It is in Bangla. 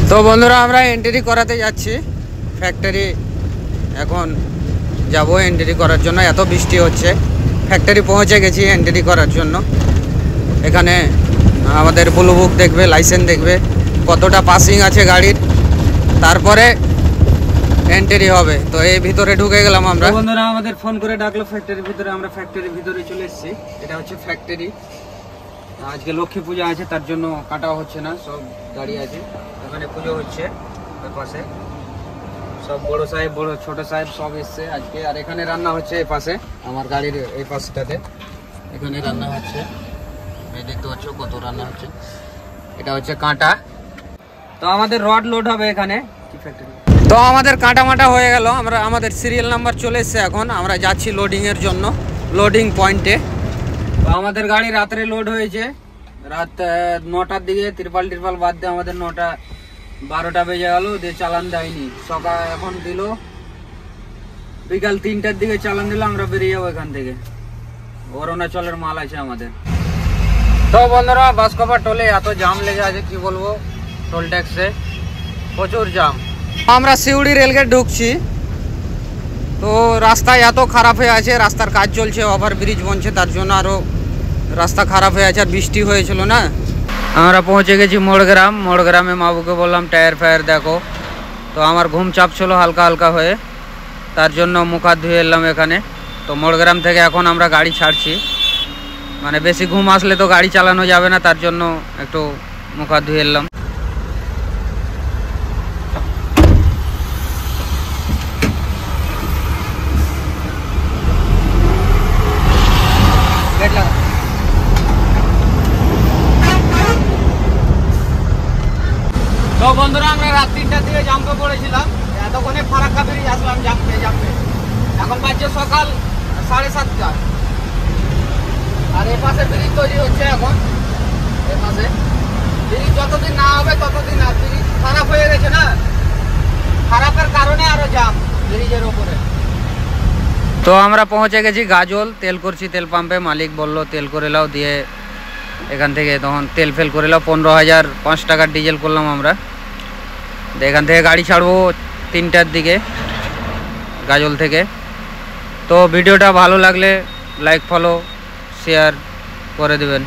তো বন্ধুরা আমরা এন্ট্রি করাতে যাচ্ছি ফ্যাক্টরি। এখন যাব এন্ট্রি করার জন্য, এত বৃষ্টি হচ্ছে। ফ্যাক্টরি পৌঁছে গেছি এন্ট্রি করার জন্য। এখানে আমাদের ব্লু বুক দেখবে, লাইসেন্স দেখবে, কতটা পাসিং আছে গাড়ির, তারপরে এন্ট্রি হবে। তো এই ভিতরে ঢুকে গেলাম আমরা। বন্ধুরা আমাদের ফোন করে ডাকলো ফ্যাক্টরির ভিতরে, আমরা ফ্যাক্টরির ভিতরে চলে এসেছি। এটা হচ্ছে ফ্যাক্টরি। আজকে লক্ষ্মী পূজা আছে, তার জন্য কাটা হচ্ছে না, সব দাঁড়িয়ে আছে। এখানে পুজো হচ্ছে ওই পাশে, সব বড় সাহেব বড় ছোট সাহেব সব এসছে আজকে। আর এখানে রান্না হচ্ছে এই পাশে, আমার গাড়ির এই পাশটাতে এখানে রান্না হচ্ছে। এই দেখতে পাচ্ছ কত রান্না হচ্ছে। এটা হচ্ছে কাঁটা। তো আমাদের রড লোড হবে এখানে। তো আমাদের কাঁটা মাটা হয়ে গেল, আমরা আমাদের সিরিয়াল নাম্বার চলে এসছে। এখন আমরা যাচ্ছি লোডিং এর জন্য, লোডিং পয়েন্টে। তো আমাদের গাড়ি রাত্রে লোড হয়েছে, রাত 9টার দিকে। ত্রিপাল বাদ দিয়ে আমাদের 9টা 12টা বেজে গেল, দিয়ে চালান দেয়নি। সকাল এখন দিল বিকাল 3টার দিকে চালান দিল। আমরা বেরিয়ে যাবো এখান থেকে, অরুণাচলের মাল আছে আমাদের। তো বন্ধুরা বাসকোপা টোলে এত জাম লেগে আছে, কি বলবো। টোল ট্যাক্সে প্রচুর জাম। আমরা সিউড়ি রেলগেট ঢুকছি। তো রাস্তায় এত খারাপ হয়ে আছে, রাস্তার কাজ চলছে, ওভার ব্রিজ বনছে, তার জন্য আরো রাস্তা খারাপ হয়ে আছে। আর বৃষ্টি হয়েছিল না। আমরা পৌঁছে গেছি মোড়গ্রাম। মোড়গ্রামে মাবুকে বললাম টায়ার ফায়ার দেখো। তো আমার ঘুম চাপ ছিল হালকা হালকা হয়ে, তার জন্য মুখ হাত ধুয়ে এলাম এখানে। তো মোড়গ্রাম থেকে এখন আমরা গাড়ি ছাড়ছি। মানে বেশি ঘুম আসলে তো গাড়ি চালানো যাবে না, তার জন্য একটু মুখ হাত ধুয়ে এলাম। তো বন্ধুরা আমরা রাত 3টার দিকে জাম্পে পড়েছিলাম, এতক্ষণে ফারাক্কা ব্রিজ আসলাম জাম্পে। এখন বাজছে সকাল 7:30। আর এ পাশে ব্রিজ তৈরি হচ্ছে এখন। এ পাশে ব্রিজ যতদিন না হবে ততদিন না। ব্রিজ খারাপ হয়ে গেছে না, খারাপের কারণে আরো জাম ব্রিজের ওপরে। তো আমরা পৌঁছে গেছি গাজল। তেল করছি তেল পাম্পে। মালিক বললো তেল করে লাও, দিয়ে এখান থেকে তখন তেল ফেল করে লাও। 15,005 টাকার ডিজেল করলাম আমরা। এখান থেকে গাড়ি ছাড়বো 3টার দিকে গাজল থেকে। তো ভিডিওটা ভালো লাগলে লাইক ফলো শেয়ার করে দেবেন।